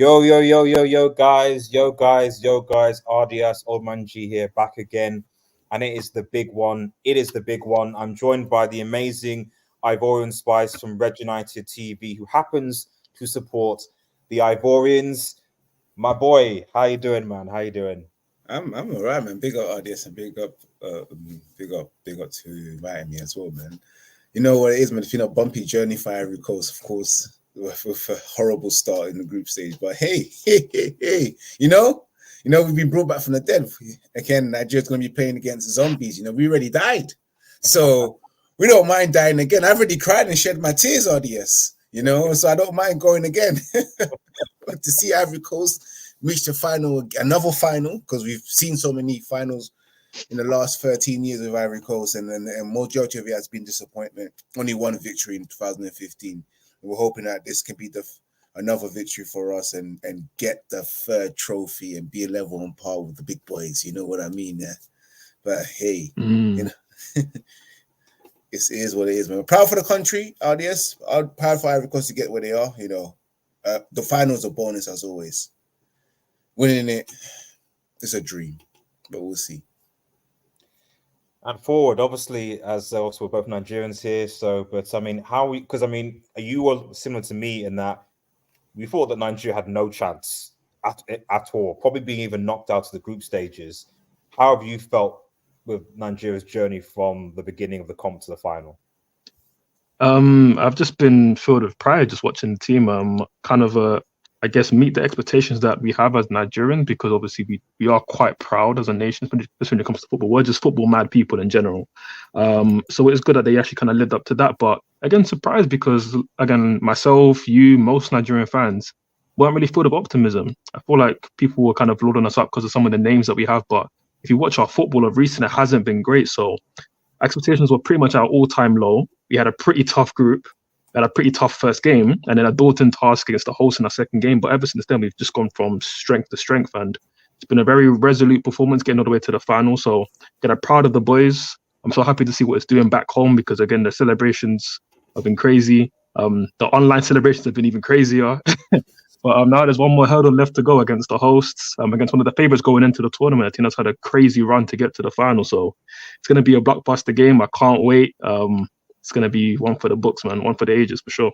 Yo, guys, RDS Old Man G here, back again, and it is the big one. It is the big one. I'm joined by the amazing Ivorian Spice from Red United TV, who happens to support the Ivorians. My boy, how you doing, man? How you doing? I'm alright, man. Big up RDS and big up to inviting me as well, man. You know what it is, man. It's been a bumpy journey for Ivory Coast, of course, with a horrible start in the group stage. But hey, we've been brought back from the dead. Again, Nigeria's going to be playing against zombies. We already died, so we don't mind dying again. I've already cried and shed my tears, RDS. So I don't mind going again. But to see Ivory Coast reach the final, another final, because we've seen so many finals in the last 13 years of Ivory Coast, and majority of it has been disappointment. Only one victory in 2015. We're hoping that this can be another victory for us and get the third trophy and be a level on par with the big boys. You know what I mean? Yeah. But hey, it is what it is, man. We're proud for the country, RDS. I'm proud for Ivory Coast to get where they are. The finals are bonus as always. Winning it is a dream, but we'll see. And forward, obviously, as also we're both Nigerians here. But I mean, you were similar to me in that we thought that Nigeria had no chance at all, probably being even knocked out of the group stages. How have you felt with Nigeria's journey from the beginning of the comp to the final? I've just been filled with pride just watching the team. I guess meet the expectations that we have as Nigerians, because obviously we are quite proud as a nation, especially when it comes to football. We're just football mad people in general. So it's good that they actually kind of lived up to that. But again, surprised because again, myself, you, most Nigerian fans weren't really full of optimism. I feel like people were kind of loading us up because of some of the names that we have. But if you watch our football of recent, it hasn't been great. So expectations were pretty much our all-time low. We had a pretty tough group. Had a pretty tough first game, and then a daunting task against the host in our second game. But ever since then, we've just gone from strength to strength, and it's been a very resolute performance getting all the way to the final. So, I'm proud of the boys. I'm so happy to see what it's doing back home, because again, the celebrations have been crazy. The online celebrations have been even crazier. But now there's one more hurdle left to go against the hosts, against one of the favourites going into the tournament. I think that's had a crazy run to get to the final. So it's going to be a blockbuster game. I can't wait. It's going to be one for the books, man. One for the ages, for sure.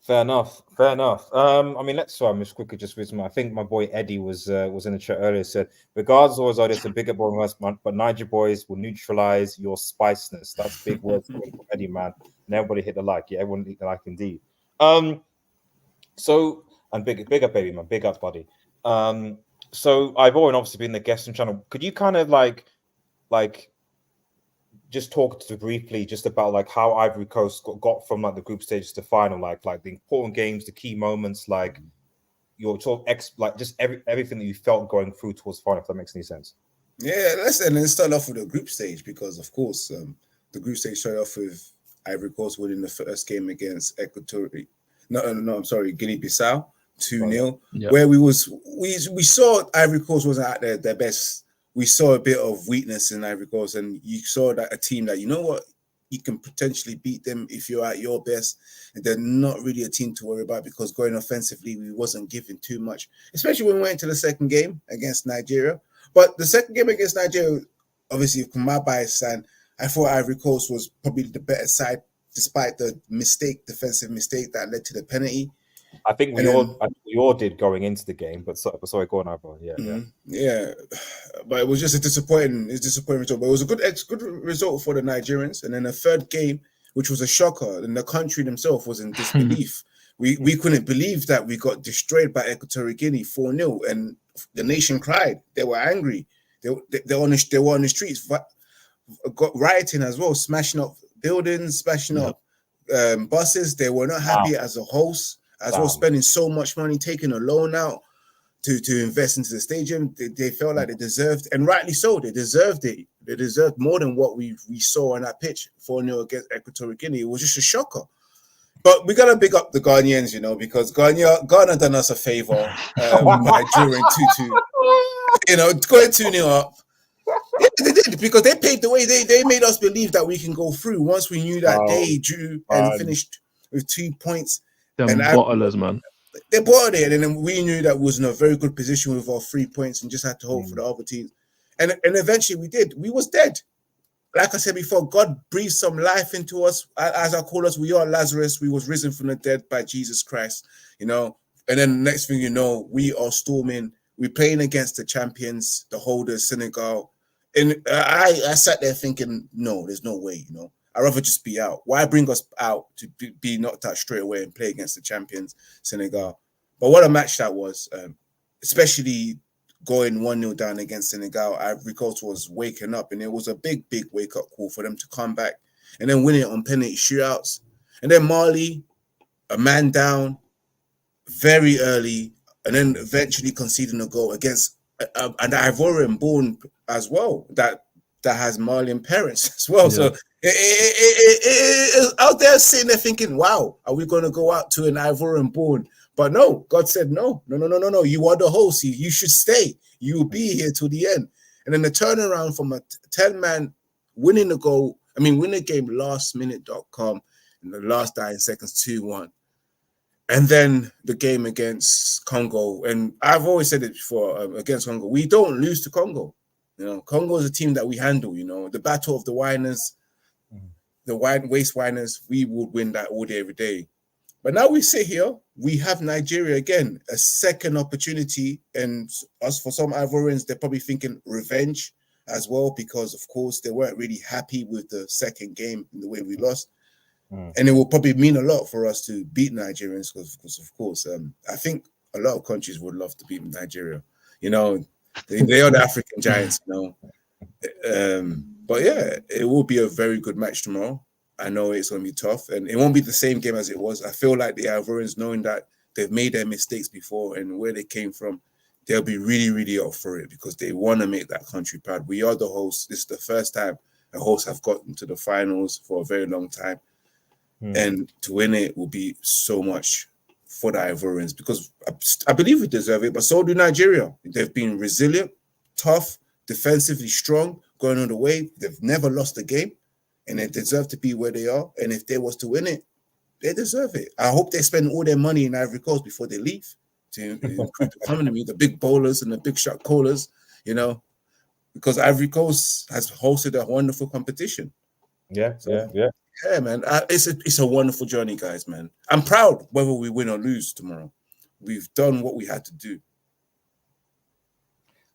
Fair enough. Let's just quickly just resume. I think my boy Eddie was in the chat earlier. Said, regardless, always are a bigger boy, but Niger boys will neutralize your spiciness. That's big words for Eddie, man. And everybody hit the like. Yeah, everyone hit the like indeed. And big up, baby, man. Big up, buddy. So I've already obviously been the guest on channel. Could you kind of like just talk to briefly just about like how Ivory Coast got from like the group stages to final, like the important games, the key moments, like your everything that you felt going through towards final, if that makes any sense. Yeah, let's start off with the group stage, because of course the group stage started off with Ivory Coast winning the first game against Guinea-Bissau 2-0, where we saw Ivory Coast wasn't at their best. We saw a bit of weakness in Ivory Coast, and you saw that a team that, you know what, you can potentially beat them if you're at your best, and they're not really a team to worry about, because going offensively, we wasn't giving too much, especially when we went to the second game against Nigeria. But the second game against Nigeria, obviously, from my bias stand, I thought Ivory Coast was probably the better side, despite the defensive mistake that led to the penalty. I think we all did going into the game, but sorry, go on, Ivor. Yeah. But it was just a disappointing result. But it was a good result for the Nigerians. And then the third game, which was a shocker, and the country themselves was in disbelief. We couldn't believe that we got destroyed by Equatorial Guinea 4-0, and the nation cried. They were angry. They were on the streets, got rioting as well, smashing up buildings, smashing up buses. They were not happy as a host. As well, spending so much money, taking a loan out to invest into the stadium. They felt like they deserved, and rightly so, they deserved it. They deserved more than what we saw on that pitch 4-0 against Equatorial Guinea. It was just a shocker. But we got to big up the Ghanaians, because Ghana done us a favor by drawing 2-2. Going 2-0 up. Yeah, they did, because they paved the way. They made us believe that we can go through once we knew that they drew and finished with 2 points. Them bottlers, man. they brought it, and then we knew that we was in a very good position with our 3 points and just had to hope for the other teams. And eventually we did. We was dead. Like I said before, God breathed some life into us. As I call us, we are Lazarus. We was risen from the dead by Jesus Christ, you know. And then the next thing you know, we are storming. We're playing against the champions, the holders, Senegal. And I sat there thinking, no, there's no way, you know. I'd rather just be out. Why bring us out to be knocked out straight away and play against the champions, Senegal? But what a match that was, especially going 1-0 down against Senegal. Ivory Coast was waking up, and it was a big, big wake-up call for them to come back and then win it on penalty shootouts. And then Mali, a man down very early, and then eventually conceding a goal against an Ivorian born as well, that has Malian parents as well. Yeah. So it out there sitting there thinking, wow, are we going to go out to an Ivorian born? But no, God said, no. You are the host. You should stay. You will be here till the end. And then the turnaround from a 10-man winning the game lastminute.com in the last 9 seconds, 2-1. And then the game against Congo. And I've always said it before, against Congo, we don't lose to Congo. You know, Congo is a team that we handle, you know. The battle of the whiners, the waist whiners, we would win that all day, every day. But now we sit here, we have Nigeria again, a second opportunity. And as for some Ivorians, they're probably thinking revenge as well, because, of course, they weren't really happy with the second game in the way we lost. And it will probably mean a lot for us to beat Nigerians because of course, I think a lot of countries would love to beat Nigeria. You know, they are the African giants, you know. But yeah, it will be a very good match tomorrow. I know it's going to be tough, and it won't be the same game as it was. I feel like the Ivorians, knowing that they've made their mistakes before and where they came from, they'll be really, really up for it because they want to make that country proud. We are the hosts. This is the first time the hosts have gotten to the finals for a very long time. And to win it will be so much for the Ivorians because I believe we deserve it, but so do Nigeria. They've been resilient, tough, defensively strong, going on the way. They've never lost a game, and they deserve to be where they are. And if they was to win it, they deserve it. I hope they spend all their money in Ivory Coast before they leave to improve the economy, the big bowlers and the big shot callers, you know, because Ivory Coast has hosted a wonderful competition. Yeah. Yeah, man. It's a wonderful journey, guys, man. I'm proud whether we win or lose tomorrow. We've done what we had to do.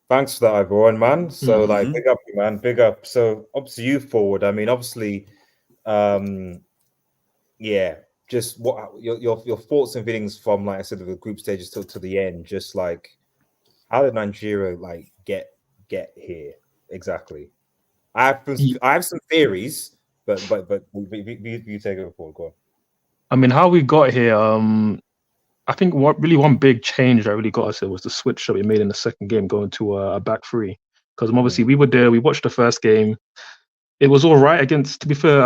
Thanks for that, Ivorian, man. So, like, big up, man. Big up. So, obviously, you forward. I mean, obviously, yeah, just what your thoughts and feelings from, like I said, the group stages to the end. Just like, how did Nigeria like get here exactly? I have some theories. But you take it forward, go on. I mean, how we got here, I think one big change that really got us here was the switch that we made in the second game, going to a back three. Because obviously we were there, we watched the first game. It was all right against, to be fair,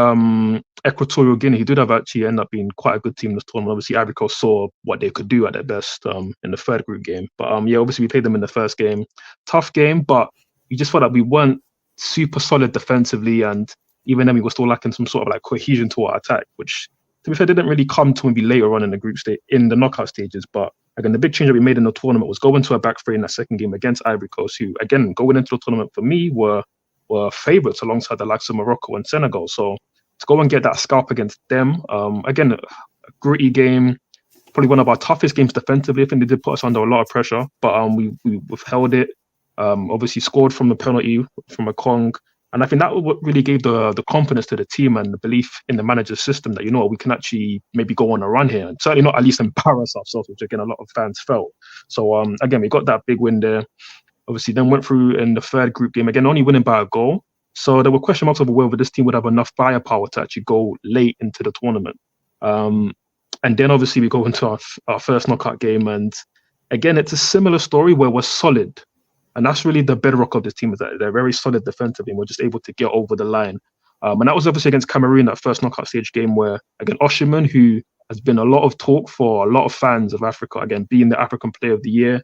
Equatorial Guinea. He did have actually end up being quite a good team in this tournament. Obviously, Ivory Coast saw what they could do at their best in the third group game. But yeah, obviously we played them in the first game. Tough game, but you just felt like we weren't super solid defensively, and even then we were still lacking some sort of like cohesion to our attack, which, to be fair, didn't really come to maybe later on in the group stage, in the knockout stages. But again, the big change that we made in the tournament was going to a back three in that second game against Ivory Coast, who, again, going into the tournament for me were favourites alongside the likes of Morocco and Senegal. So to go and get that scalp against them, again, a gritty game, probably one of our toughest games defensively. I think they did put us under a lot of pressure, but we withheld it. Obviously scored from the penalty from a Kong. And I think that what really gave the confidence to the team and the belief in the manager's system that, you know, we can actually maybe go on a run here and certainly not at least embarrass ourselves, which again, a lot of fans felt. So again, we got that big win there. Obviously then went through in the third group game, again, only winning by a goal. So there were question marks over whether this team would have enough firepower to actually go late into the tournament. And then obviously we go into our first knockout game. And again, it's a similar story where we're solid. And that's really the bedrock of this team, is that they're very solid defensively and we're just able to get over the line. And that was obviously against Cameroon, that first knockout stage game where, again, Oshiman, who has been a lot of talk for a lot of fans of Africa, again, being the African Player of the Year,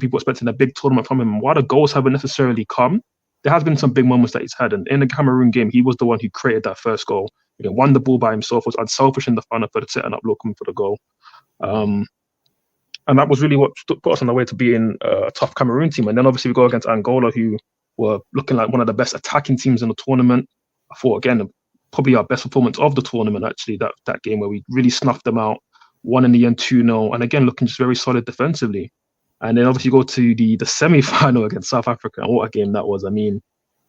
people expecting a big tournament from him. While the goals haven't necessarily come, there has been some big moments that he's had. And in the Cameroon game, he was the one who created that first goal. Again, won the ball by himself, was unselfish in the final for the setting up, looking for the goal. And that was really what put us on the way to being a tough Cameroon team. And then obviously we go against Angola, who were looking like one of the best attacking teams in the tournament. I thought, again, probably our best performance of the tournament, actually, that game where we really snuffed them out, won in the end 2-0, and again, looking just very solid defensively. And then obviously go to the semi-final against South Africa, and what a game that was. I mean,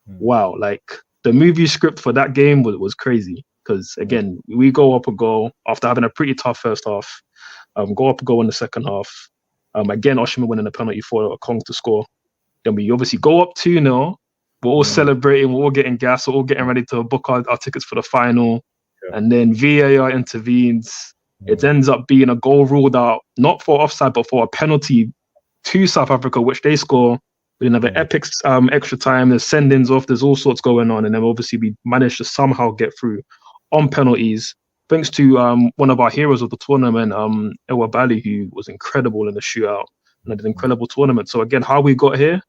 wow, like the movie script for that game was crazy, because again, we go up a goal after having a pretty tough first half, go up a goal in the second half. Again, Osimhen winning a penalty for Kong to score. Then we obviously go up 2-0. We're all celebrating, we're all getting gas, we're all getting ready to book our tickets for the final. Yeah. And then VAR intervenes. It ends up being a goal ruled out, not for offside, but for a penalty to South Africa, which they score. We didn't have an epic extra time. There's send-ins off, there's all sorts going on. And then obviously we managed to somehow get through on penalties, thanks to one of our heroes of the tournament, Ivory, who was incredible in the shootout and had an incredible tournament. So again, how we got here,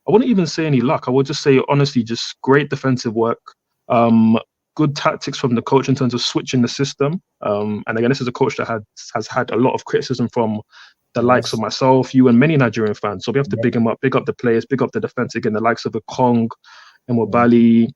I wouldn't even say any luck. I would just say, honestly, just great defensive work, good tactics from the coach in terms of switching the system. And again, this is a coach that has had a lot of criticism from the likes of myself, you, and many Nigerian fans. So we have to big him up, big up the players, big up the defense. Again, the likes of the Kong, Ivory,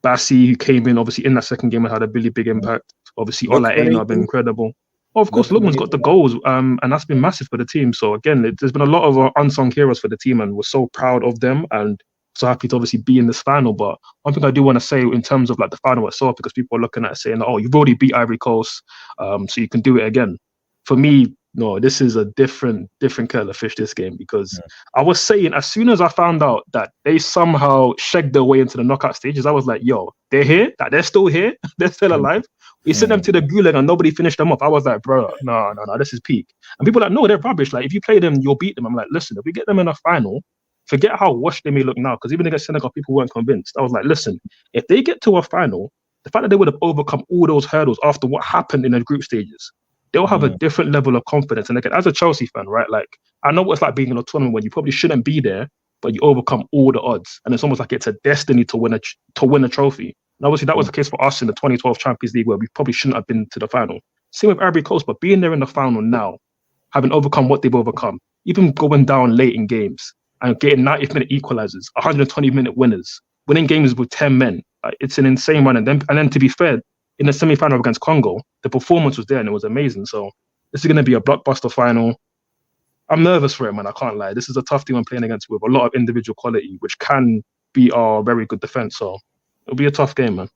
Bassi, who came in obviously in that second game and had a really big impact. Obviously, Ola Aina have been incredible. Oh, of course, Lookman's got the goals, and that's been massive for the team. So again, there's been a lot of unsung heroes for the team, and we're so proud of them, and so happy to obviously be in this final. But one thing I do want to say in terms of like the final itself, because people are looking at it saying, "Oh, you've already beat Ivory Coast, so you can do it again." For me, no, this is a different kettle of fish, this game, because I was saying, as soon as I found out that they somehow shagged their way into the knockout stages, I was like, yo, they're here, that they're still here, they're still alive. We sent them to the gulag and nobody finished them off. I was like, bro, no, this is peak. And people are like, no, they're rubbish. Like, if you play them, you'll beat them. I'm like, listen, if we get them in a final, forget how washed they may look now, because even against Senegal, people weren't convinced. I was like, listen, if they get to a final, the fact that they would have overcome all those hurdles after what happened in the group stages, they'll have a different level of confidence. And again, as a Chelsea fan, right, like, I know what it's like being in a tournament when you probably shouldn't be there, but you overcome all the odds. And it's almost like it's a destiny to win a trophy. And obviously that was the case for us in the 2012 Champions League, where we probably shouldn't have been to the final. Same with Ivory Coast, but being there in the final now, having overcome what they've overcome, even going down late in games and getting 90-minute equalizers, 120-minute winners, winning games with 10 men, it's an insane run. And then to be fair, in the semi-final against Congo, the performance was there and it was amazing. So this is going to be a blockbuster final. I'm nervous for it, man. I can't lie. This is a tough team I'm playing against with a lot of individual quality, which can be our very good defense. So it'll be a tough game, man.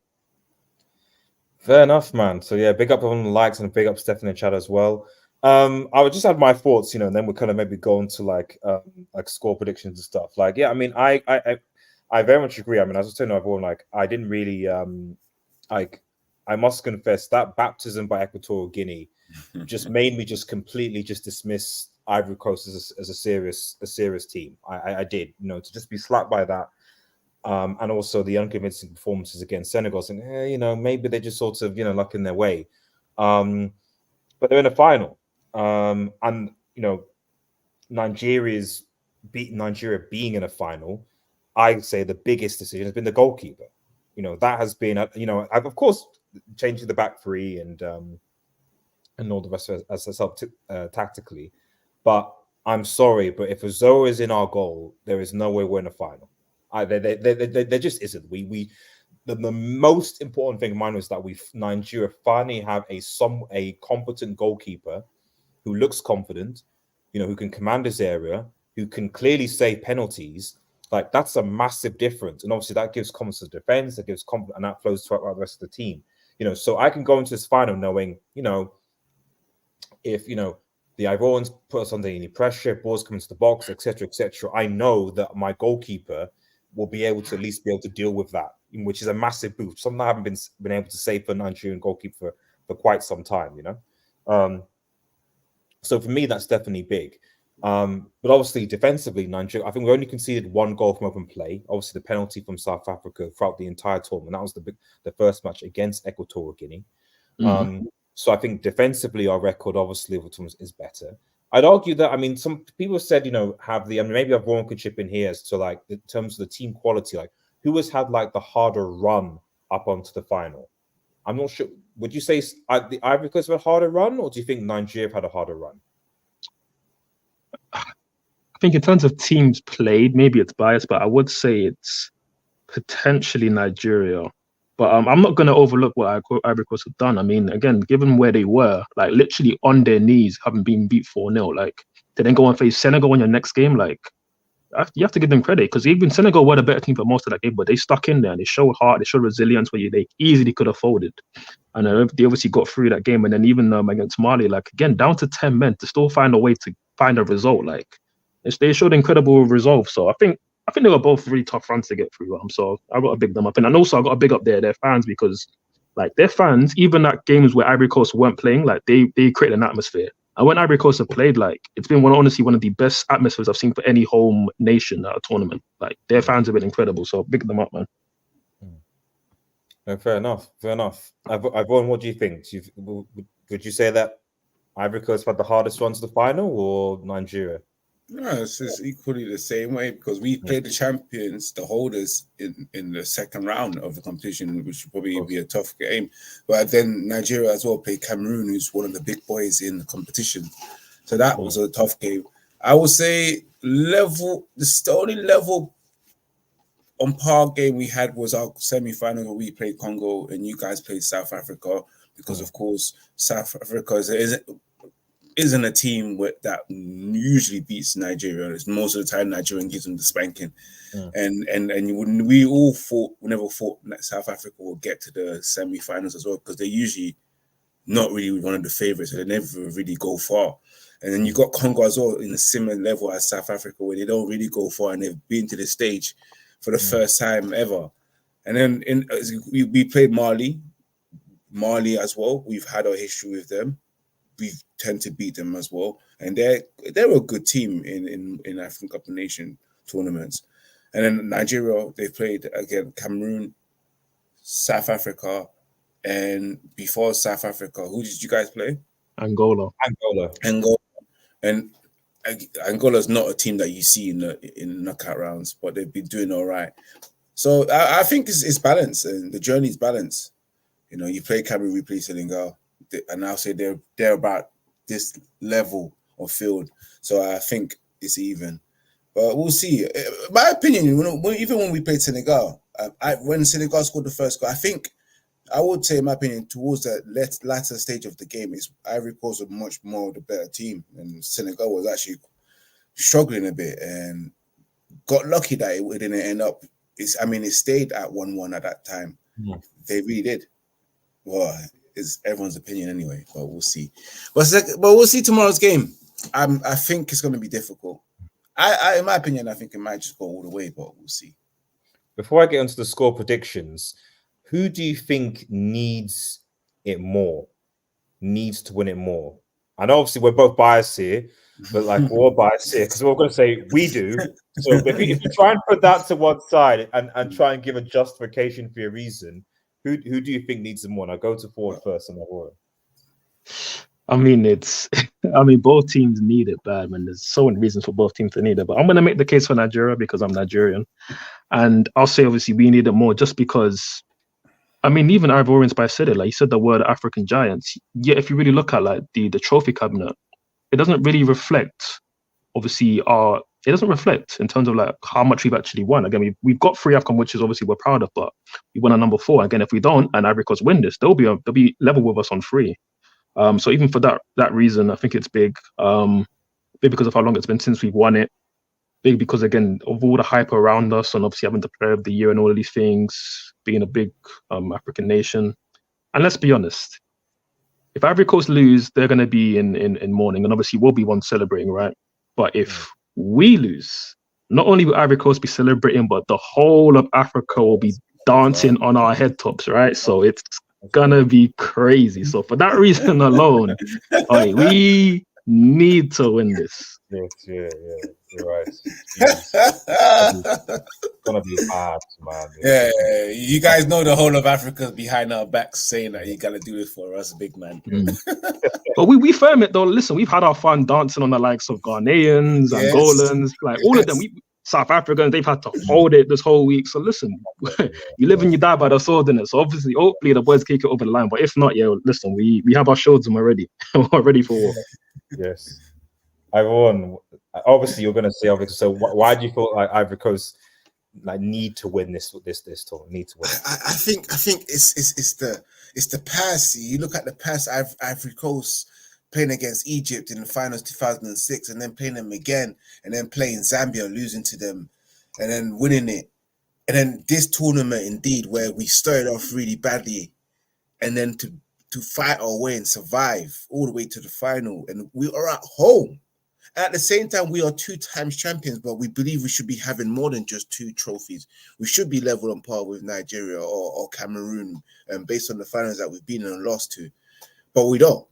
Fair enough, man. So yeah, big up on the likes and big up Steph in the chat as well. I would just have my thoughts, and then we'll kind of maybe go into like score predictions and stuff. Like, yeah, I mean, I very much agree. I mean, as I was telling everyone, like, I didn't really I must confess that baptism by Equatorial Guinea just made me just completely just dismiss Ivory Coast as a serious team. I did, to just be slapped by that. And also the unconvincing performances against Senegal, saying, maybe they just sort of, luck in their way. But they're in a final. And, Nigeria being in a final, I'd say the biggest decision has been the goalkeeper. That has been, of course, changing the back three and all the rest of it has helped tactically. But I'm sorry, but if Azoa is in our goal, there is no way we're in a final. There just isn't. The most important thing of mine was that Nigeria finally have a competent goalkeeper who looks confident, who can command his area, who can clearly save penalties. Like, that's a massive difference. And obviously that gives confidence to the defense, that gives confidence, and that flows throughout the rest of the team. So I can go into this final knowing, if, the Ivorians put us under any pressure, balls come into the box, etc., I know that my goalkeeper will be able to at least be able to deal with that, which is a massive boost. Something I haven't been able to say for Nigerian goalkeeper for quite some time, So for me, that's definitely big. But obviously, defensively, Nigeria, I think we only conceded one goal from open play. Obviously, the penalty from South Africa throughout the entire tournament. That was the first match against Equatorial Guinea. So I think defensively, our record obviously is better. I'd argue that, I mean, some people said, maybe everyone could chip in here as to like in terms of the team quality, like who has had like the harder run up onto the final. I'm not sure. would you say the Ivory Coast have a harder run, or do you think Nigeria have had a harder run? I think in terms of teams played, maybe it's biased, but I would say it's potentially Nigeria. But I'm not going to overlook what Ivory Coast have done. I mean, again, given where they were, like literally on their knees, having been beat 4-0, like to then go and face Senegal in your next game, like you have to give them credit, because even Senegal were the better team for most of that game, but they stuck in there and they showed heart, they showed resilience where they easily could have folded. And they obviously got through that game. And then even against Mali, like again, down to 10 men to still find a way to find a result. Like they showed incredible resolve. So I think they were both really tough runs to get through. So I got to big them up. And also I got to big up their fans, because like their fans, even at games where Ivory Coast weren't playing, like they created an atmosphere. And when Ivory Coast have played, like it's been honestly one of the best atmospheres I've seen for any home nation at a tournament. Like their fans have been incredible. So big them up, man. No, fair enough. Ivonne, what do you think? Would you say that Ivory Coast had the hardest run to the final, or Nigeria? No, it's equally the same way, because we played the champions, the holders, in the second round of the competition, which would probably be a tough game. But then Nigeria as well played Cameroon, who's one of the big boys in the competition. So that was a tough game. I would say the only level on par game we had was our semi-final where we played Congo and you guys played South Africa, because of course South Africa isn't a team that usually beats Nigeria. It's most of the time Nigeria gives them the spanking. And we never thought that South Africa will get to the semi-finals as well, because they're usually not really one of the favorites, so they never really go far. And then you got Congo as well in a similar level as South Africa, where they don't really go far, and they've been to the stage for the first time ever. And then we played Mali as well. We've had our history with them. We tend to beat them as well, and they're a good team in African Cup of Nations tournaments. And then Nigeria, they played again Cameroon, South Africa, and before South Africa, who did you guys play? Angola. And Angola's not a team that you see in knockout rounds, but they've been doing all right. So I think it's balance, and the journey is balance. You know, you play Cameroon, we play Senegal, and I'll say they're about this level of field. So I think it's even. But we'll see. My opinion, even when we played Senegal, when Senegal scored the first goal, I would say, in my opinion, towards the latter stage of the game, is Ivory Coast was much more the better team, and Senegal was actually struggling a bit and got lucky that it didn't end up. It stayed at 1-1 at that time. Yeah. They really did. Well, it's everyone's opinion anyway, but we'll see. But we'll see tomorrow's game. I think it's going to be difficult. In my opinion, I think it might just go all the way, but we'll see. Before I get into the score predictions, who do you think needs to win it more? And obviously we're both biased here, but we're biased here because we're going to say we do. So if you try and put that to one side and try and give a justification for your reason, who do you think needs it more? And I'll go to forward first and then order. Both teams need it bad, man. There's so many reasons for both teams to need it. But I'm going to make the case for Nigeria because I'm Nigerian. And I'll say, obviously, we need it more just because, even Ivorians by said it, you said the word African giants. Yet, if you really look at the trophy cabinet, it doesn't really reflect, obviously, it doesn't reflect in terms of how much we've actually won. Again, we've got 3 AFCON, which is obviously we're proud of, but we won at number 4. Again, if we don't, and Ivory Coast win this, they'll be level with us on 3. So even for that reason, I think it's big. Big because of how long it's been since we've won it. Big because, again, of all the hype around us and obviously having the player of the year and all of these things, being a big African nation. And let's be honest, if Ivory Coast lose, they're going to be in mourning, and obviously we'll be one celebrating, right? But if we lose, not only will Ivory Coast be celebrating, but the whole of Africa will be dancing on our head tops, right? So it's gonna be crazy. So for that reason alone, we need to win this. Yeah, you're right. It's gonna be hard, man. Yeah, you guys know the whole of Africa's behind our backs saying that you gotta do this for us, big man. But we firm it though. Listen, we've had our fun dancing on the likes of Ghanaians, Angolans, all of them. South Africans, they've had to hold it this whole week. So listen, you live and you die by the sword in it. So obviously, hopefully the boys kick it over the line. But if not, yeah, listen, we have our shields and we're ready. We're ready for war. Yes. Everyone, obviously you're going to say obviously. So why do you feel like Ivory Coast like need to win this tournament? Need to win. I think it's the past. You look at the past. Ivory Coast playing against Egypt in the finals 2006, and then playing them again, and then playing Zambia, losing to them, and then winning it, and then this tournament indeed where we started off really badly, and then to fight our way and survive all the way to the final, and we are at home. At the same time, we are 2 times champions, but we believe we should be having more than just 2 trophies. We should be level on par with Nigeria or Cameroon, based on the finals that we've been in and lost to. But we don't.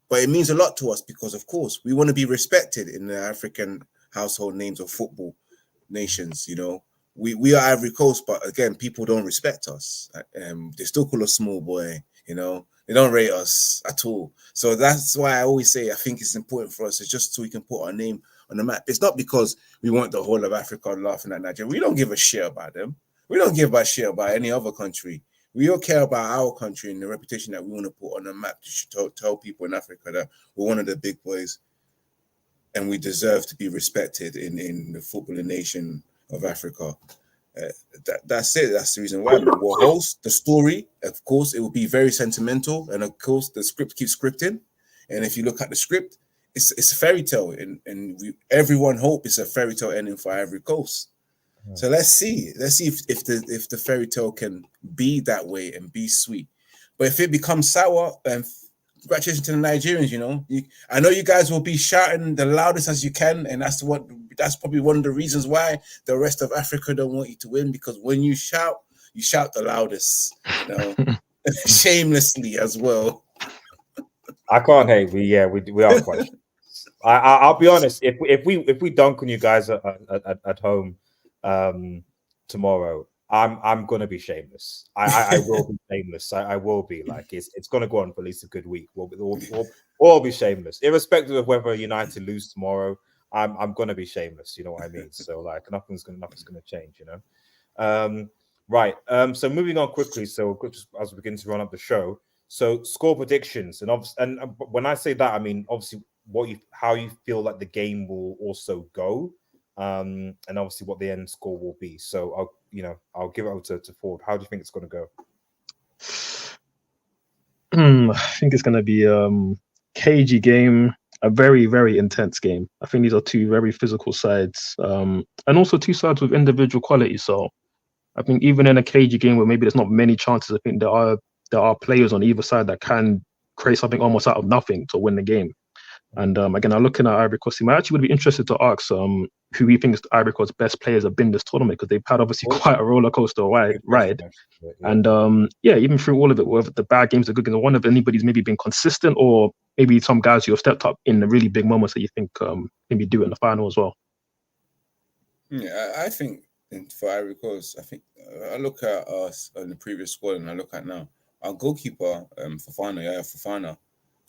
But it means a lot to us because, of course, we want to be respected in the African household names of football nations. You know, we are Ivory Coast, but again, people don't respect us. They still call us small boy. You know. They don't rate us at all. So that's why I always say I think it's important for us. It's just so we can put our name on the map. It's not because we want the whole of Africa laughing at Nigeria. We don't give a shit about them. We don't give a shit about any other country. We all care about our country and the reputation that we want to put on the map to tell people in Africa that we're one of the big boys and we deserve to be respected in the footballing nation of Africa. That's it. That's the reason why we'll host the story. Of course, it will be very sentimental, and of course, the script keeps scripting. And if you look at the script, it's a fairy tale, and everyone hope it's a fairy tale ending for Ivory Coast. So let's see if the fairy tale can be that way and be sweet. But if it becomes sour, congratulations to the Nigerians. You know, I know you guys will be shouting the loudest as you can, and that's probably one of the reasons why the rest of Africa don't want you to win, because when you shout the loudest, you know, shamelessly as well. I can't hate. We are quite. I'll be honest. If we dunk on you guys at home tomorrow, I'm gonna be shameless. I will be shameless. I will be like it's gonna go on for at least a good week. We'll all be shameless, irrespective of whether United lose tomorrow. I'm gonna be shameless. You know what I mean? So like nothing's gonna change. You know. Right. So moving on quickly. So just as we begin to run up the show. So score predictions and when I say that, I mean obviously how you feel like the game will also go. And obviously what the end score will be. So I'll give it over to Ford. How do you think it's going to go? I think it's going to be cagey game, a very, very intense game. I think these are 2 very physical sides, and also 2 sides with individual quality. So I think even in a cagey game where maybe there's not many chances, I think there are players on either side that can create something almost out of nothing to win the game. And again, I'm looking at Ivory Coast team. I actually would be interested to ask who he thinks Ivory Coast's best players have been this tournament, because they've had obviously quite a roller coaster ride. And even through all of it, whether the bad games are good games, I wonder if anybody's maybe been consistent, or maybe some guys who have stepped up in the really big moments that you think maybe do it in the final as well. Yeah, I think for Ivory Coast, I think I look at us in the previous squad and I look at now. Our goalkeeper, Fofana,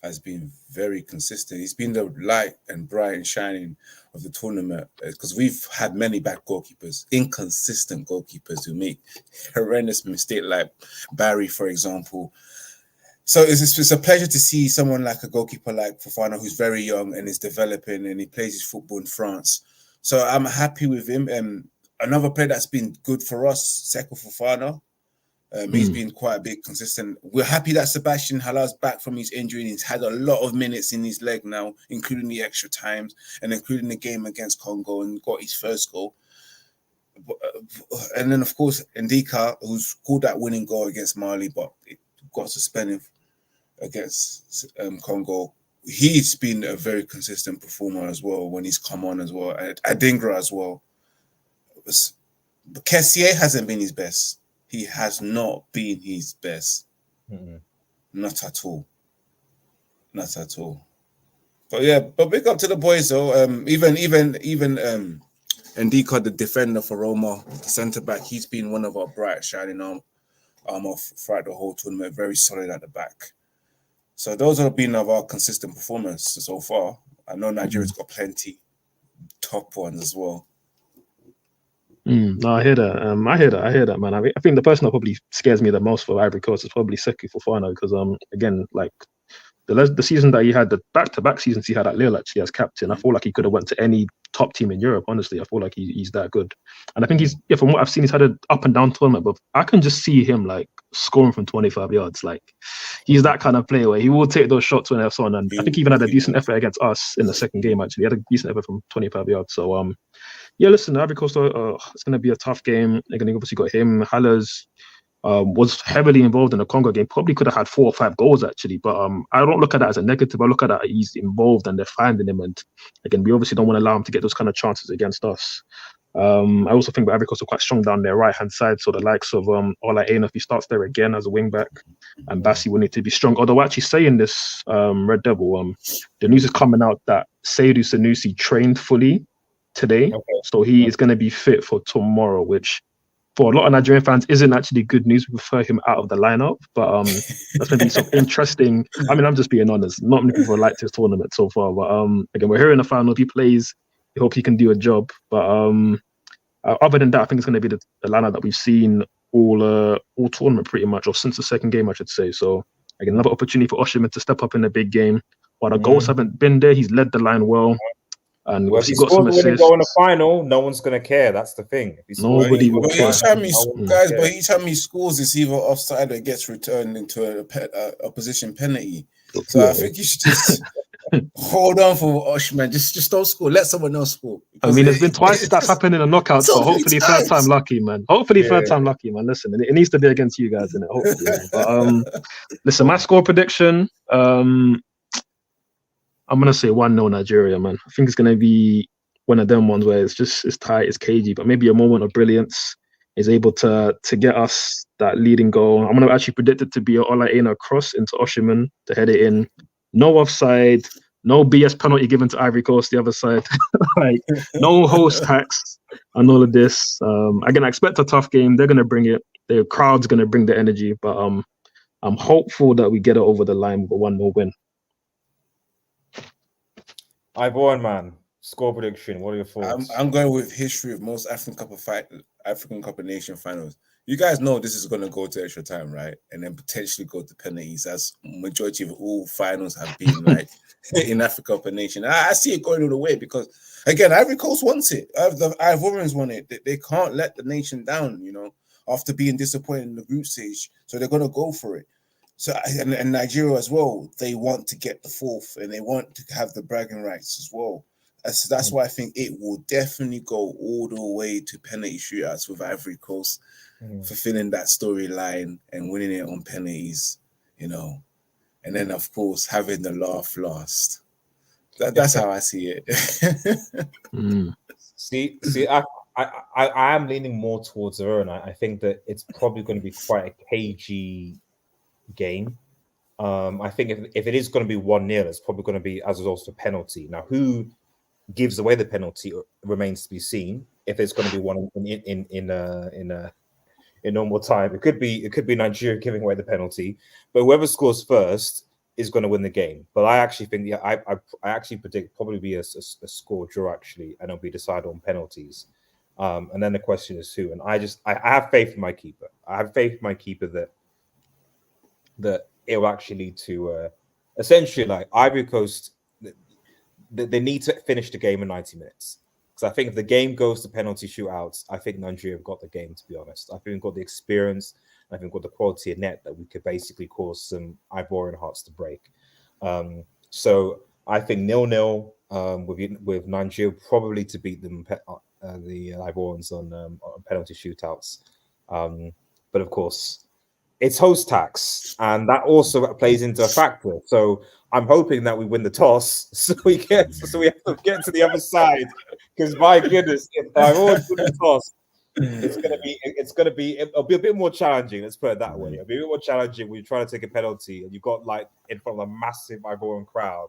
has been very consistent. He's been the light and bright and shining of the tournament, because we've had many bad goalkeepers, inconsistent goalkeepers who make horrendous mistakes, like Barry, for example. So it's a pleasure to see someone like a goalkeeper like Fofana, who's very young and is developing, and he plays his football in France. So I'm happy with him. Another player that's been good for us, Seko Fofana. He's been quite a bit consistent. We're happy that Sebastian Haller's back from his injury, and he's had a lot of minutes in his leg now, including the extra times and including the game against Congo, and got his first goal. And then, of course, Ndika, who's scored that winning goal against Mali, but it got suspended against Congo. He's been a very consistent performer as well when he's come on as well. Adingra as well. But Kessié hasn't been his best. He has not been his best. Not at all. Not at all. But yeah, but big up to the boys though. Even Ndika, the defender for Roma, the centre back, he's been one of our bright shining armor throughout the whole tournament. Very solid at the back. So those have been of our consistent performances so far. I know Nigeria's got plenty top ones as well. No, I hear that. I hear that, man. I think the person that probably scares me the most for Ivory Coast is probably Sekou Fofana because again, like the season that he had, the back-to-back seasons he had at Lille actually as captain, I feel like he could have went to any top team in Europe. Honestly, I feel like he's that good, and I think from what I've seen, he's had an up and down tournament, but I can just see him like scoring from 25 yards. Like he's that kind of player where he will take those shots when they're on, and I think he even had a decent effort against us in the second game. Actually, he had a decent effort from 25 yards. So yeah, listen, Ivory Coast, it's going to be a tough game. They're going to obviously got him. Haller's was heavily involved in the Congo game. Probably could have had 4 or 5 goals actually, but I don't look at that as a negative. I look at that he's involved and they're finding him. And again, we obviously don't want to allow him to get those kind of chances against us. I also think that Ivory Coast are quite strong down their right hand side. So the likes of Ola Aina, if he starts there again as a wing back, and Bassi will need to be strong. Although actually saying this, Red Devil, the news is coming out that Seydou Sanusi trained fully today, so he is going to be fit for tomorrow, which for a lot of Nigerian fans isn't actually good news. We prefer him out of the lineup, but that's going to be some interesting. I mean, I'm just being honest. Not many people liked his tournament so far, but again, we're here in the final. If he plays, we hope he can do a job. But other than that, I think it's going to be the lineup that we've seen all tournament pretty much, or since the second game, I should say. So again, another opportunity for Oshiman to step up in the big game. While the goals haven't been there, he's led the line well. And well, if he got scores some when he assists. go in the final, no one's gonna care. That's the thing. If he scores, Nobody will But care. each time he scores, it's either offside or gets returned into a opposition penalty. So I think you should just hold on for Oshman. Just don't score. Let someone else score. I mean, there's been twice that's happened in the knockouts, so hopefully third time lucky, man. Hopefully third time lucky, man. Listen, it needs to be against you guys, innit? Hopefully, man. But listen, my score prediction, I'm gonna say 1-0 Nigeria, man. I think it's gonna be one of them ones where it's tight, it's cagey, but maybe a moment of brilliance is able to get us that leading goal. I'm gonna actually predict it to be an Ola Aina cross into Oshiman to head it in. No offside, no BS penalty given to Ivory Coast the other side. Like no host tax and all of this. Again, I expect a tough game. They're gonna bring it. The crowd's gonna bring the energy, but I'm hopeful that we get it over the line with a 1-0 win. Ivorian man, score prediction. What are your thoughts? I'm going with history of most African Cup of Nation finals. You guys know this is going to go to extra time, right? And then potentially go to penalties, as majority of all finals have been like in Africa Cup of Nation. I see it going all the way because, again, Ivory Coast wants it. The Ivorians want it. They can't let the nation down, after being disappointed in the group stage. So they're going to go for it. So and Nigeria as well, they want to get the 4th and they want to have the bragging rights as well. That's why I think it will definitely go all the way to penalty shootouts with Ivory Coast fulfilling that storyline and winning it on penalties, and then of course having the laugh last. That's how I see it. See, I am leaning more towards her, and I think that it's probably going to be quite a cagey game. I think if it is going to be 1-0, it's probably going to be as a result of a penalty. Now, who gives away the penalty remains to be seen. If it's going to be one in normal time, it could be Nigeria giving away the penalty, but whoever scores first is going to win the game. But I actually think, I actually predict probably be a score draw actually, and it'll be decided on penalties. And then the question is who. And I have faith in my keeper. I have faith in my keeper that it will actually lead to essentially like Ivory Coast. They need to finish the game in 90 minutes. Because I think if the game goes to penalty shootouts, I think Nigeria have got the game, to be honest. I think we've got the experience. I think we've got the quality of net that we could basically cause some Ivorian hearts to break. So I think 0-0 with Nigeria probably to beat them, the Ivorians on penalty shootouts. But of course, it's host tax, and that also plays into a factor. So I'm hoping that we win the toss, so we have to get to the other side. Because my goodness, if I always win the toss, it'll be a bit more challenging. Let's put it that way. It'll be a bit more challenging when you try to take a penalty and you've got like in front of a massive Ivorian crowd,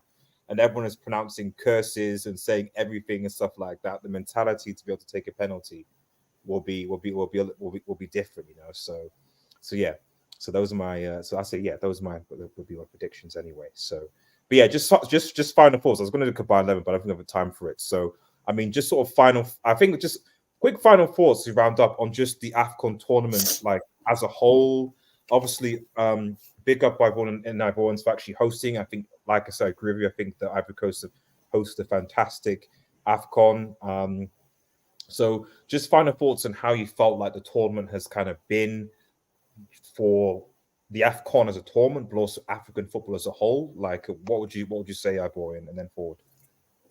and everyone is pronouncing curses and saying everything and stuff like that. The mentality to be able to take a penalty will be different, So yeah. So those are my. So I say those would be my predictions anyway. So, but yeah, just final thoughts. I was going to do combined 11, but I don't think I have time for it. So I mean, just sort of final. I think just quick final thoughts to round up on just the AFCON tournament, like as a whole. Obviously, big up by everyone in Ivorians for actually hosting. I think, like I said, I agree with you. I think the Ivory Coast have hosted a fantastic AFCON. So just final thoughts on how you felt like the tournament has kind of been for the AFCON as a tournament, but also African football as a whole. Like, what would you say, Ivorian, and then forward?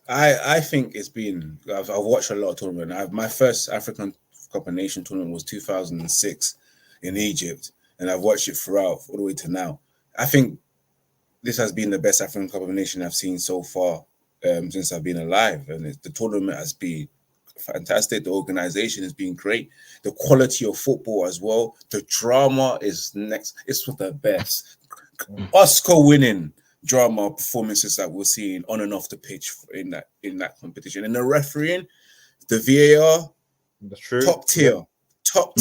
I think it's been. I've watched a lot of tournament. My first African Cup of Nations tournament was 2006 in Egypt, and I've watched it throughout all the way to now. I think this has been the best African Cup of Nations I've seen so far since I've been alive, and the tournament has been fantastic. The organization has been great. The quality of football as well. The drama is next. It's for the best. Oscar-winning drama performances that we're seeing on and off the pitch in that competition. And the refereeing, the VAR, that's true. Top tier.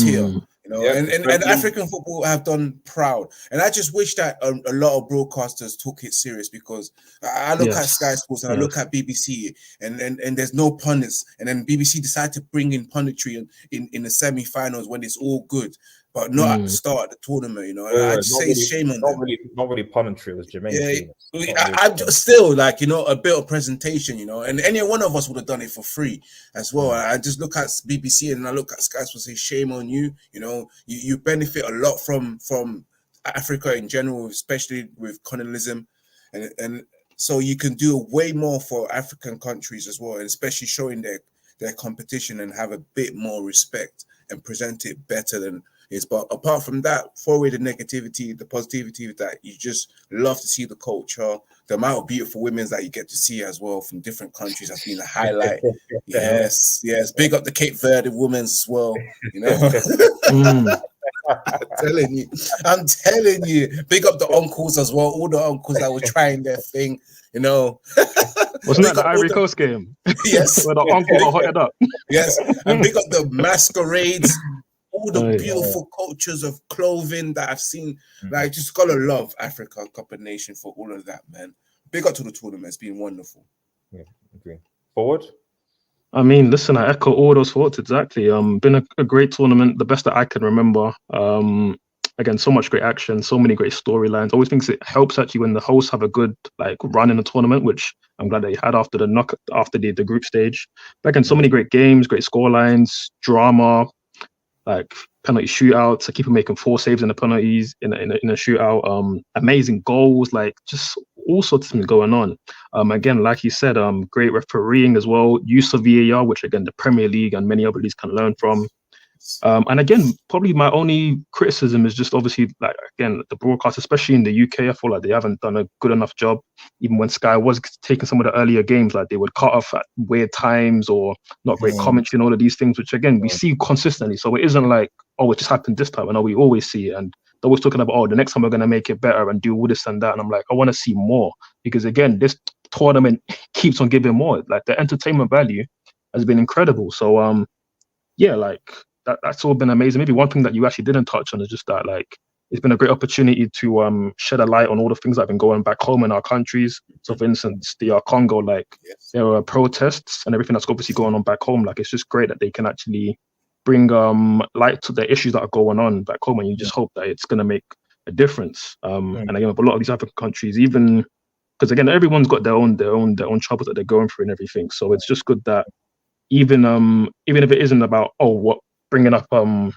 You know, and African football have done proud. And I just wish that a lot of broadcasters took it serious, because I look at Sky Sports and I look at BBC and there's no pundits. And then BBC decided to bring in punditry in the semi-finals when it's all good, but not at the start of the tournament, you know. And I just say really, shame on them. Not really punditry. It was Jermaine. I'm just still like, you know, a bit of presentation, you know, and any one of us would have done it for free as well. I just look at BBC and I look at Sky Sports and say, shame on you. You know, you benefit a lot from Africa in general, especially with colonialism, and so you can do way more for African countries as well, and especially showing their competition and have a bit more respect and present it better than is. But apart from that, throw away the negativity, the positivity that you just love to see the culture, the amount of beautiful women that you get to see as well from different countries has been a highlight. Yes. Big up the Cape Verde women as well, you know. I'm telling you, big up the uncles as well, all the uncles that were trying their thing, you know. Wasn't that the Ivory Coast game? Yes. Where the uncles are hotted up. Yes, and big up the masquerades, all the beautiful cultures of clothing that I've seen. Like, just gotta love Africa Cup of Nation for all of that, man. Big up to the tournament. It's been wonderful. Yeah, okay. Forward. I mean, listen, I echo all those thoughts exactly. Been a great tournament, the best that I can remember. Again, so much great action, so many great storylines. Always thinks it helps actually when the hosts have a good like run in the tournament, which I'm glad they had after the group stage. But again, so many great games, great scorelines, drama, like penalty shootouts. I keep making 4 saves in the penalties in a shootout. Amazing goals, like just all sorts of things going on. Again, like you said, great refereeing as well. Use of VAR, which again the Premier League and many other leagues can learn from. And again, probably my only criticism is just obviously like again the broadcast, especially in the UK. I feel like they haven't done a good enough job. Even when Sky was taking some of the earlier games, like they would cut off at weird times or not great commentary and all of these things, which again we see consistently. So it isn't like, oh, it just happened this time. I know we always see it, and they're always talking about, oh, the next time we're going to make it better and do all this and that. And I'm like, I want to see more, because again, this tournament keeps on giving more. Like the entertainment value has been incredible. So yeah, like that's all been amazing. Maybe one thing that you actually didn't touch on is just that like it's been a great opportunity to shed a light on all the things that have been going back home in our countries. So for instance, the Congo, like there were protests and everything that's obviously going on back home. Like it's just great that they can actually bring light to the issues that are going on back home, and you just hope that it's going to make a difference. And again, with a lot of these African countries, even because again, everyone's got their own troubles that they're going through and everything. So it's just good that even if it isn't about bringing to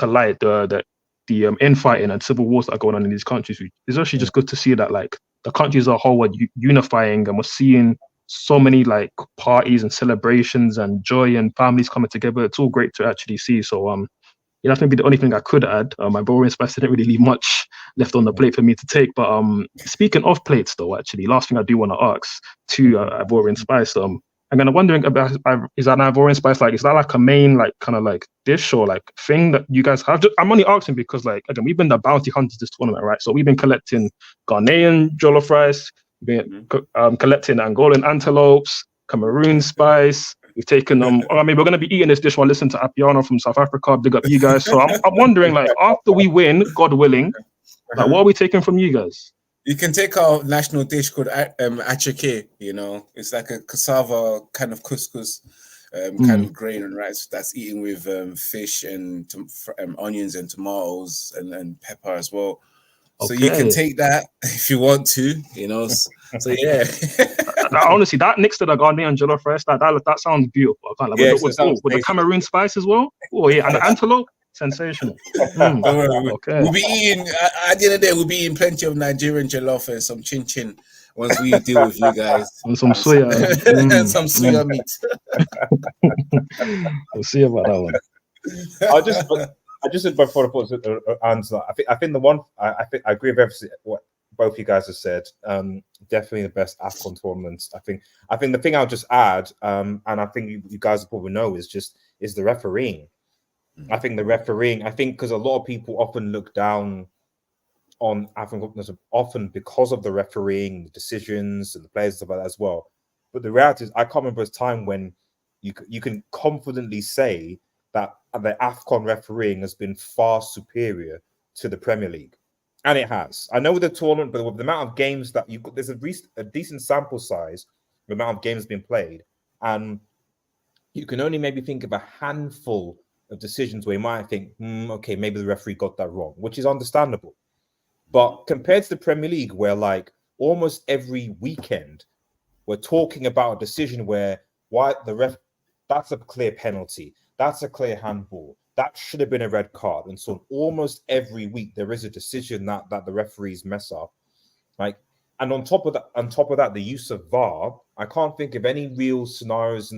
light the infighting and civil wars that are going on in these countries, it's actually just good to see that like the countries as a whole are unifying, and we're seeing so many like parties and celebrations and joy and families coming together. It's all great to actually see. So that's maybe the only thing I could add. My boring spice didn't really leave much left on the plate for me to take. But speaking of plates though, actually, last thing I do want to ask to Ivorian Spice, I'm kind of wondering about, is that an Ivorian Spice, like, is that like a main, like, kind of like dish or like thing that you guys have? I'm only asking because, like, again, we've been the bounty hunters this tournament, right? So we've been collecting Ghanaian jollof rice, we've been collecting Angolan antelopes, Cameroon spice. We've taken I mean, we're going to be eating this dish while listening to Appiano from South Africa. Big up you guys. So I'm wondering, like, after we win, God willing, like, what are we taking from you guys? You can take our national dish called achake, you know. It's like a cassava kind of couscous. canned grain and rice that's eaten with fish and onions and tomatoes and pepper as well. So you can take that if you want to, you know. So yeah. Honestly, that next to the Ghanaian jollof rice, that sounds beautiful. I can't lie. With the Cameroon spice as well. Oh yeah, and the antelope, sensational. Okay. We'll be eating at the end of the day. We'll be eating plenty of Nigerian jollof and some chin chin once we deal with you guys. And some soya. And some soya meat. We'll see about that one. I just said before the answer. I think the one I agree with everything what both you guys have said. Definitely the best AFCON tournaments. I think the thing I'll just add, and I think you guys probably know is the refereeing. I think the refereeing. I think because a lot of people often look down on African often because of the refereeing, the decisions, and the players and stuff like that as well. But the reality is, I can't remember a time when you can confidently say that the AFCON refereeing has been far superior to the Premier League. And it has. I know with the tournament, but with the amount of games that there's a decent sample size, the amount of games being played. And you can only maybe think of a handful of decisions where you might think, okay, maybe the referee got that wrong, which is understandable. But compared to the Premier League, where like almost every weekend, we're talking about a decision where that's a clear penalty. That's a clear handball. That should have been a red card. And so almost every week there is a decision that the referees mess up. Like, and on top of that, the use of VAR, I can't think of any real scenarios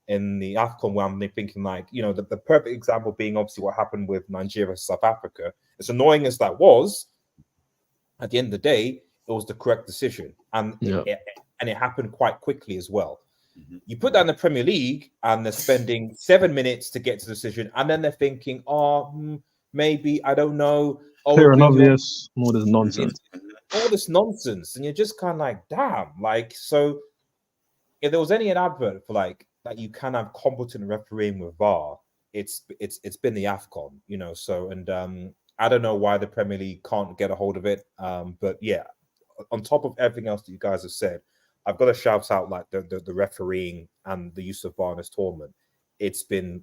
in the AFCON where I'm thinking like, you know, the perfect example being obviously what happened with Nigeria, South Africa. As annoying as that was, at the end of the day, it was the correct decision. And it happened quite quickly as well. You put that in the Premier League and they're spending 7 minutes to get to the decision, and then they're thinking, maybe, I don't know. Clear and obvious, more this nonsense. All this nonsense. And you're just kind of like, damn. Like, so if there was any advert for like that you can have competent refereeing with VAR, it's been the AFCON, you know. So, and I don't know why the Premier League can't get a hold of it. But yeah, on top of everything else that you guys have said, I've got to shout out like the refereeing and the use of VAR in this tournament. It's been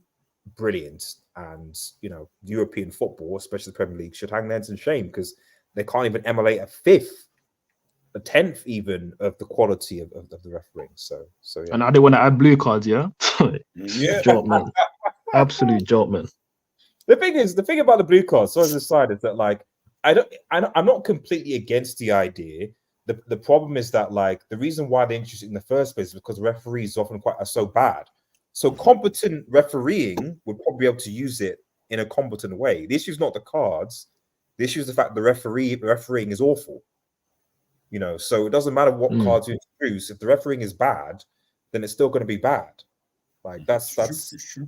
brilliant, and you know, European football, especially the Premier League, should hang their heads in shame because they can't even emulate a fifth, a tenth even of the quality of the refereeing. So yeah. And now they want to add blue cards, yeah. Yeah, joke, man. Absolute joke, man. The thing about the blue cards, so as a side, is that like I'm not completely against the idea. The problem is that like the reason why they're interested in the first place is because referees often are so bad. So competent refereeing would probably be able to use it in a competent way. The issue is not the cards. The issue is the fact the refereeing is awful. You know, so it doesn't matter what cards you introduce. If the refereeing is bad, then it's still going to be bad. Like that's 100%. You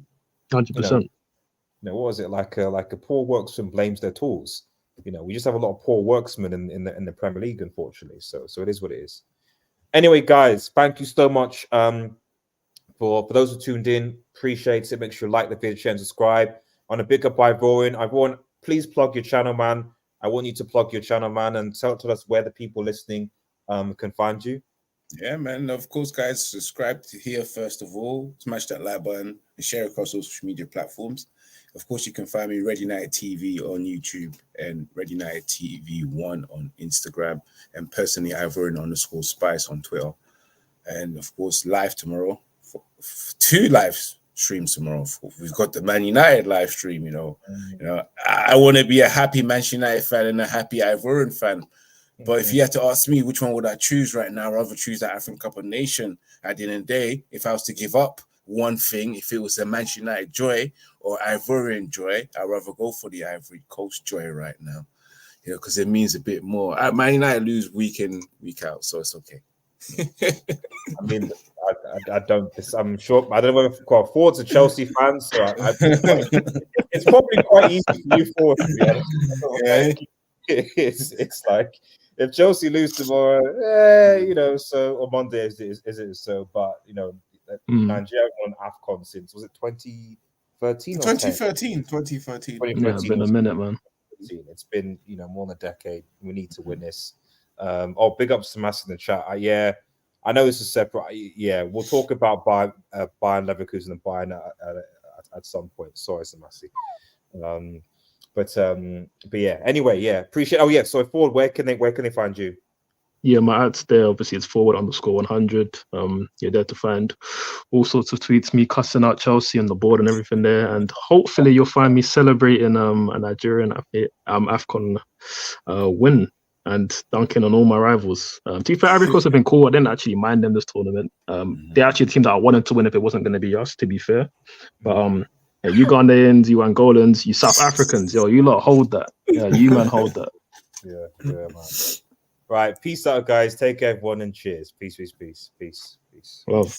know, what was it like? A poor workman blames their tools. You know, we just have a lot of poor worksmen in the Premier League, unfortunately. So it is what it is. Anyway, guys, thank you so much for those who tuned in. Appreciate it. Make sure you like the video, share, and subscribe. On a big up Ivory. Ivory, please plug your channel, man. I want you to plug your channel, man, and tell us where the people listening can find you. Yeah, man. Of course, guys, subscribe to here first of all. Smash that like button and share across all social media platforms. Of course, you can find me Red United TV on YouTube and Red United TV 1 on Instagram, and personally Ivory_Spice on Twitter. And of course, live tomorrow, 2 live streams tomorrow. We've got the Man United live stream. You know, I want to be a happy Manchester United fan and a happy Ivorian fan. But if you had to ask me which one would I choose right now, I'd rather choose the African Cup of Nations. At the end of the day, if I was to give up one thing, if it was a Manchester United joy or Ivorian joy, I'd rather go for the Ivory Coast joy right now. You know, because it means a bit more. Man United lose week in, week out, so it's okay. I mean, I'm sure. I don't know if Ford's a Chelsea fan, so it's probably quite easy for you, Ford, to be honest. Yeah. It's like if Chelsea lose tomorrow, you know, so on Monday is it so? But you know, Nigeria won AFCON since, was it 2013? 2013. Yeah, it's been a minute, man. It's been, you know, more than a decade. We need to win this. Big ups to Mass in the chat. Yeah, I know this is separate. Yeah, we'll talk about Bayern Leverkusen and Bayern at some point. Sorry, Samasi. But yeah. Anyway, yeah. Appreciate. Oh yeah. So forward, where can they find you? Yeah, my ads there, obviously it's forward_100. You're there to find all sorts of tweets, me cussing out Chelsea on the board and everything there. And hopefully you'll find me celebrating a Nigerian AFCON win and dunking on all my rivals. To be fair, Ivory Coast have been cool. I didn't actually mind them this tournament. They're actually a team that I wanted to win if it wasn't going to be us, to be fair. But yeah, you Ghanaians, you Angolans, you South Africans, yo, you lot hold that. Yeah, you man hold that. Yeah, man. Right, peace out, guys. Take care, everyone, and cheers. Peace. Love.